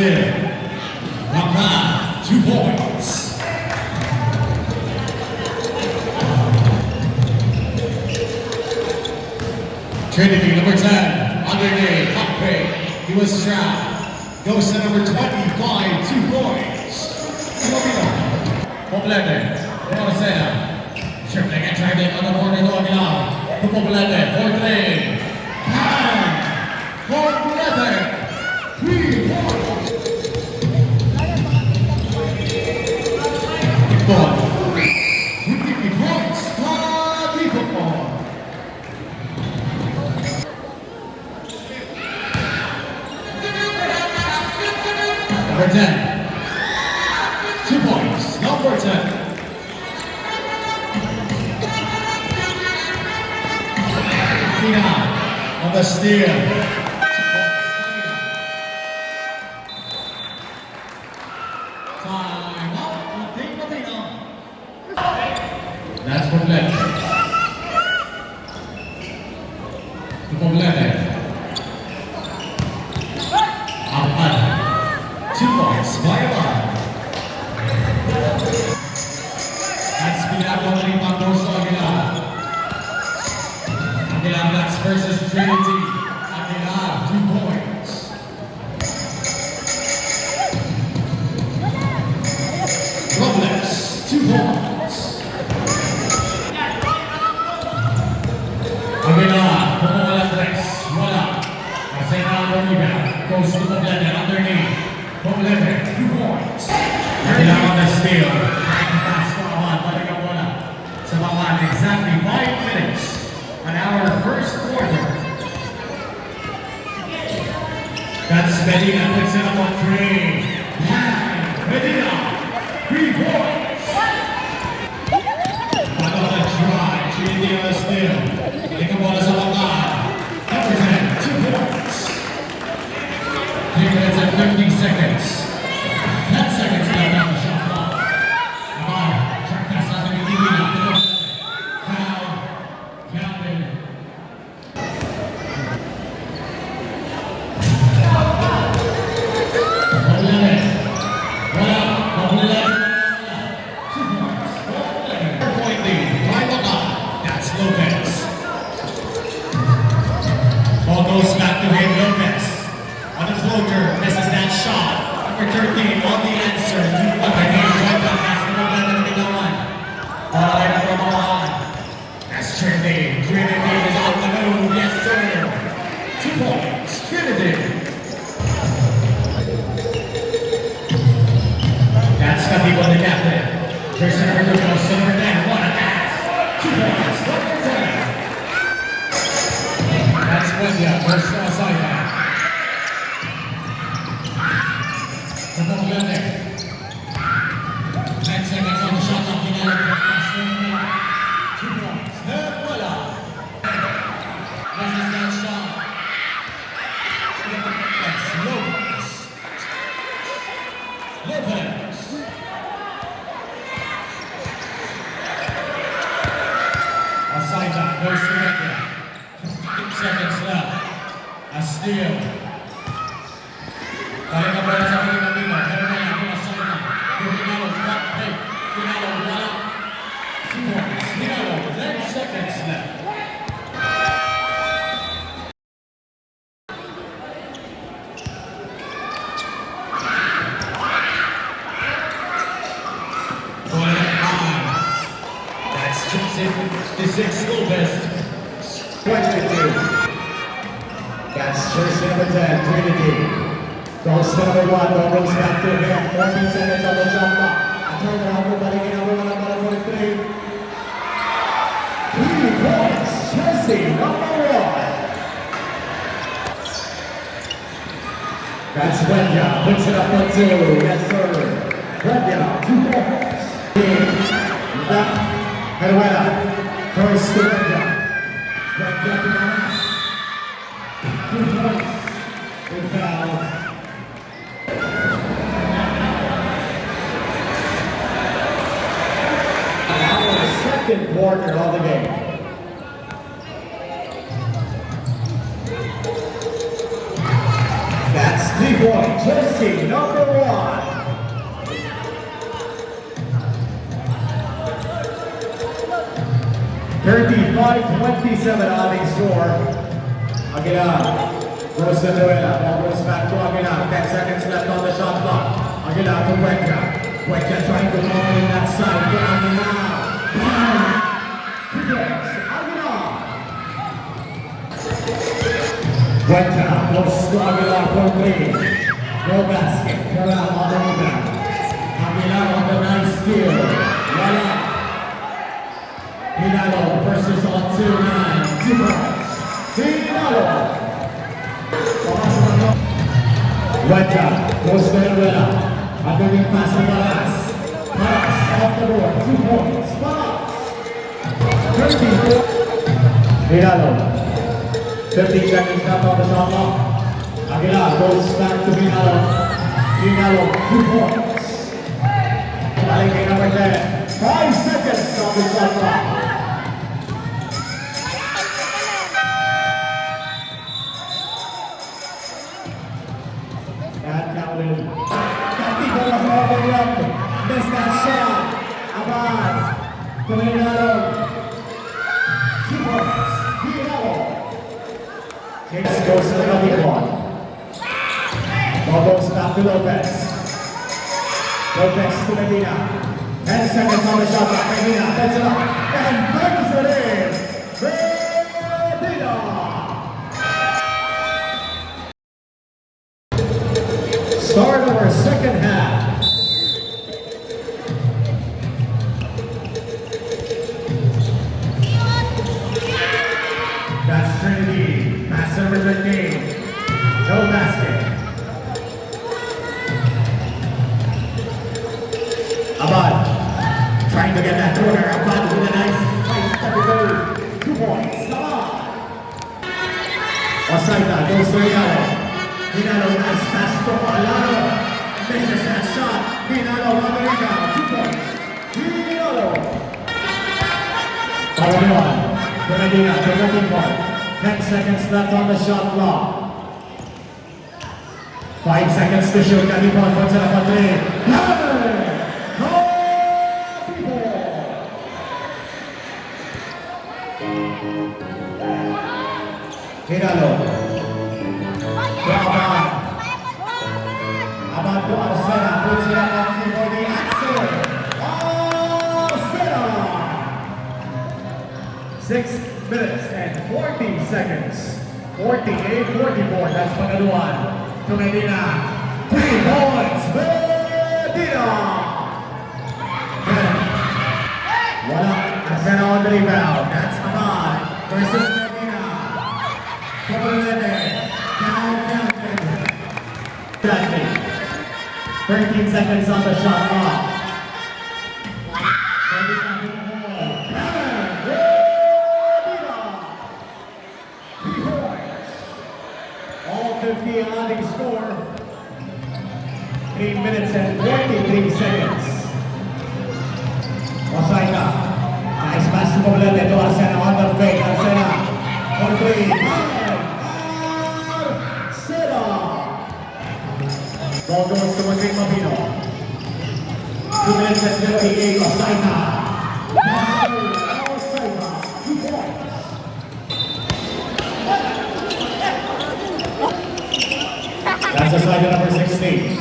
steal. Ramon, 2 points. Trinity, number 10, underneath, hot pick. He was trapped. Goes to number 25, 2 points. Complete. Rosena. Tripling and tripling on the board ito ang ilaw. Complete. 4-3. Pan. Complete. 3 points. Ball. 50 points. Ball. Number 10. 2 points. Number 10. On the steal. Time out. That's Complete. Complete. Ahmad. 2 points. Bayawan. That's Pinagong Limang sa Aguilar. Aguilar Blacks versus Trinity. Aguilar, 2 points. Robles, 2 points. Aguilar, Robles, wala. Kasi na ang rebound. Goes to Complete underneath. Complete, 2 points. Aguilar on the steal. Pass to Ahmad, balik ang bola. Sa mga exactly 5 minutes. On our first quarter. That's Medina, puts it up on 3. Medina, 3 points. Another try, Trinity on the steal. Balik ang bola sa mga. Number 10, 2 points. 3 minutes and 50 seconds. 10 seconds left on the shot clock. Ahmad, track pass out to Medina. Ball goes back to him, Lopez. On the floater, misses that shot. Number 13 on the answer. Right back, that's the one. Right up from on. That's Trinity. Trinity is on the move, yes sir. 2 points, Trinity. That's Katibo, the captain. Jersey number 2 goes to number 10. What a pass. 2 points, number 10. That's Wendia, first side back. Complete. 10 seconds on the shot clock. 2 points. Wala. Misses that shot. That's Lopez. Lopez. Outside back, goes to Wendia. 6 seconds left. A steal. Balik ang bola sa Pilipino. Pero na yan, outside back. Pinalo, drop pick. Pinalo, wala. 2 points. Pinalo, 10 seconds left. That's 56 Lopez. 22. That's jersey number 10, Trinity. Goes to number 1, ball goes back to him. 14 seconds on the jump clock. A turnaround for balikin ang bola para for 3. 3 points, jersey number 1. That's Wendia, puts it up for 2. Yes sir. Wendia, 2 points. Heruela, first to Wendia. Wendia to Manas. 2 points. Good foul. Our second quarter of the game. That's 3-point, jersey number 1. 35-27 ating score. Aguilar goes to Duela. Ball goes back to Aguilar. 10 seconds left on the shot clock. Aguilar to Cuenca. Cuenca trying to go in that side. To Aguilar. Aguilar. Cuenca goes to Aguilar for 3. No basket. Corral on the rebound. Aguilar on the nice steal. Voila. Hinalo versus on 2-9, 2 points. Hinalo. Cuenca goes to Herrera. Underneath pass to Paras. Paras off the board, 2 points. Paras. 34. Hinalo. 15 seconds left on the shot clock. Aguilar goes back to Hinalo. Hinalo, 2 points. Balik kay number 10. 5 seconds on the shot clock. That counted. Katipo was overwhelmed. Missed that shot. Abad. Hinalo. 2 points. Hinalo. James goes to the Katipo. Ball goes back to Lopez. Lopez to Medina. 10 seconds on the shot clock. Medina heads it up and brings it in. Medina. Start of our second half. That's Trinity. Pass over the game. No basket. Abad trying to get that corner. Abad with a nice fight. 2 points. Abad. Osaita goes to Hinalo. Hinalo, nice pass to Alano. Misses that shot. Hinalo on the rebound. 2 points. Hinalo. Pagaliwan. Medina to looking point. 10 seconds left on the shot clock. 5 seconds to shoot. Kadipon puts it up on 3. Hinalo. Abad to Arcena. Puts it up on 3 for the answer. Arcena. 6 minutes and 40 seconds. 48-44. That's Pagaluan. To Medina. 3 points. Medina. Wala. Arcena on the rebound. That's Abad versus Medina. Cobalete. Now counted. 13 seconds on the shot clock. All 50 adding score. 3 minutes and 43 seconds. Osaita. Nice pass to Cobalete to Arcena on the fake. Arcena for 3. Arcena. Ball goes to Madrid Mabino. 2 minutes and 58. Osaita. Osaita. 2 points. That's Osaita number 16.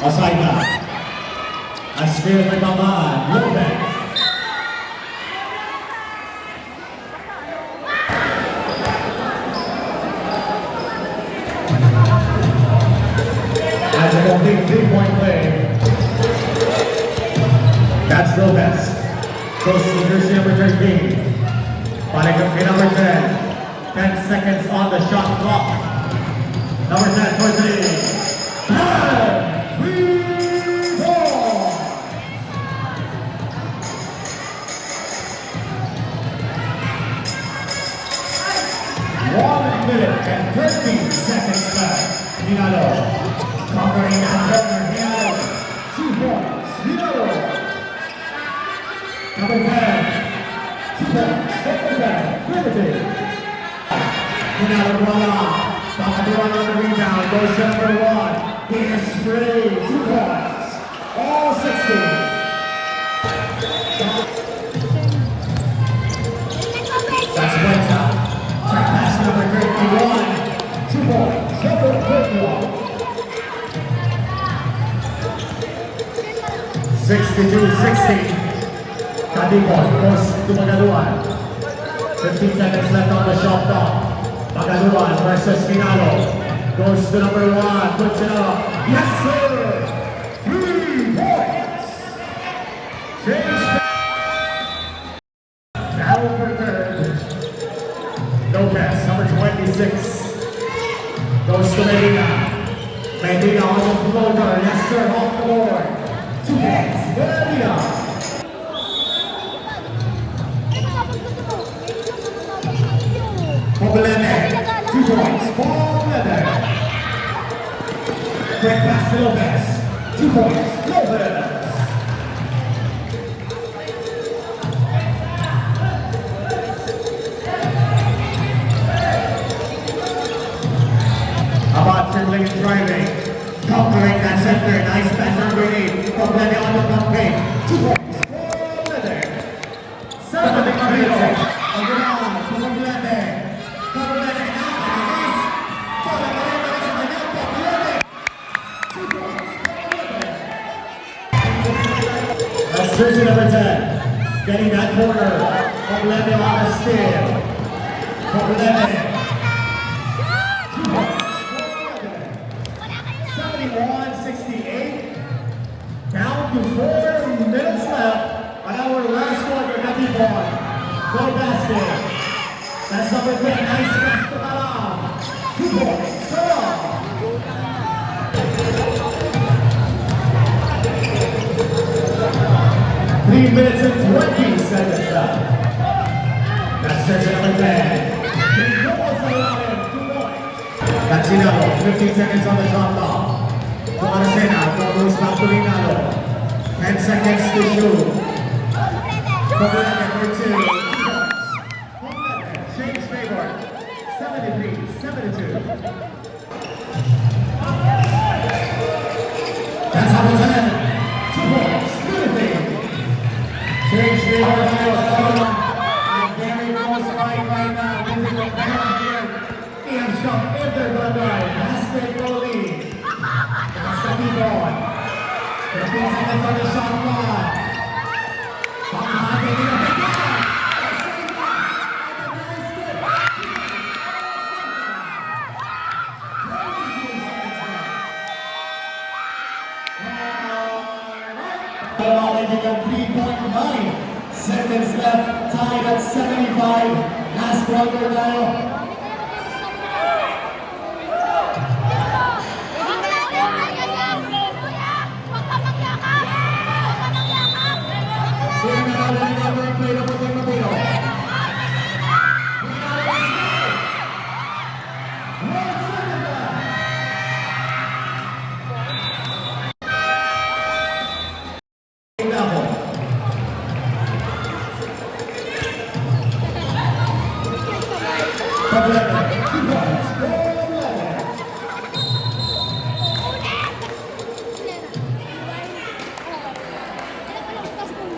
Osaita. A spear by Mamad. Lopez. That's a complete 3-point play. That's Lopez. Goes to jersey number 13. Balik up kay number 10. 10 seconds on the shot clock. Number 10 for 3. And 13 seconds left. Hinalo covering that corner. Hinalo, 2 points. Hinalo. Number 10. 2 points. Number 10. Liberty. Hinalo, voila. Pakatuan on the rebound, goes to number 1. He is free, 2 points. All 60. That's Wenta. Track pass number 31. 2 points. Number 31. 62-60. Kadipon goes to Pagaduan. 15 seconds left on the shot clock. Pagaduan versus Finalo. Goes to number 1. Puts it up. Yes, sir! 3 points. Change. Battle for third. Lopez, number 26. Goes to Medina. Medina on the floater. Yes, sir, off the board. 2 points. Medina. Poblete, 2 points. Poblete. Quick pass to Lopez. 2 points. Lopez. About dribbling and driving. Countering that center. Nice pass on grenade. Poblete on the pump fake. 2 points. Poblete. 7 minutes. On the ground. Poblete. Poblete now. Pass. Poblete sa kanya. Poblete. 2 points. Poblete. That's jersey number 10. Getting that corner. Poblete on the steal. Poblete. 2 points. 71-68. Down to 4 minutes left on our last quarter. Kadipon. Go basket. That's number 10. Nice pass to Kalam. 2 points. Kalam. Three minutes and 20 seconds left. That's jersey number 10. He goes around 2 points. That's Sinalo. 15 seconds on the shot clock. To Arcena, goes back to Rinalo. 10 seconds to shoot. Poblete for 2. 2 points. Poblete, change favor. 73-72. That's how it's ended. 2 points. Good thing. Change favor. I'm very close right now. This is the best here. Ian shot in the runway. Basketball lead. Kadipon. 15 seconds on the shot clock. Panghahatin nila Medina. Acknowledging a 3.9 seconds left, tied at 75. Last quarter now.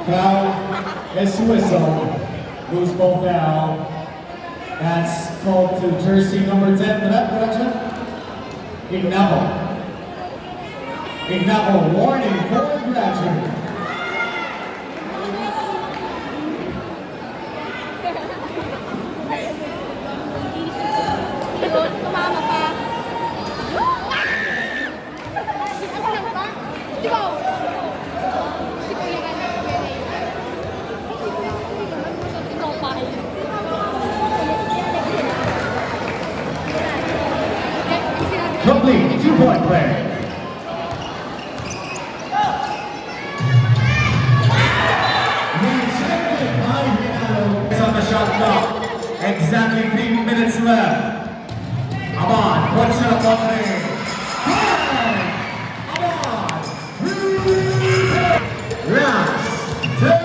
Foul is whistle. Loose ball foul. That's called to jersey number 10 for that production. Ignapo. Ignapo warning for graduate. Tumama pa. Ikaw! Ikaw pa. Complete 2-point play. Rejected by Rinalo. It's on the shot clock. Exactly 3 minutes left. Ahmad puts it up on there. Ahmad. Last 10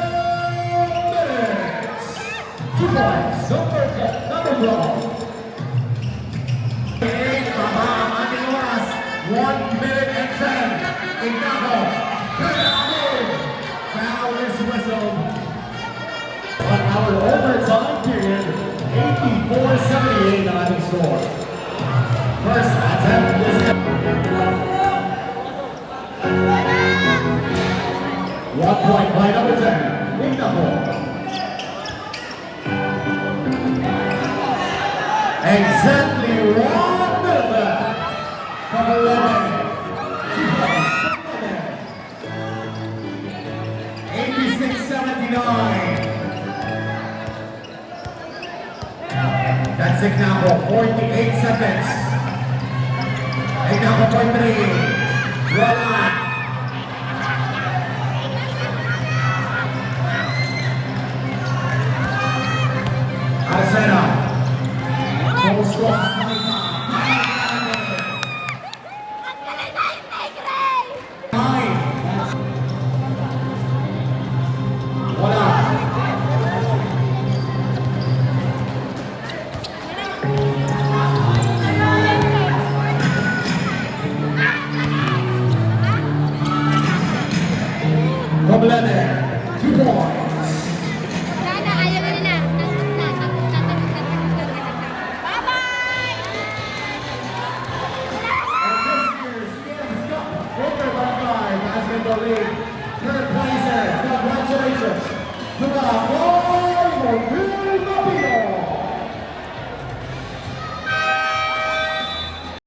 minutes. 2 points. Number 12. time period, 84-78 ang ating score. First attempt is 1 point by number 10, Ignapo. Exactly 1 minute left from 11. 86-79. That's Ignapo, 48 seconds. Ignapo point 3. Wala. Arcena. Full score. Nine. Wala. Probleme. 2 points. Sana, ayaw na na. Bye-bye! And this year's Skims Cup World Barangay Basketball League third placer. Congratulations to the Boy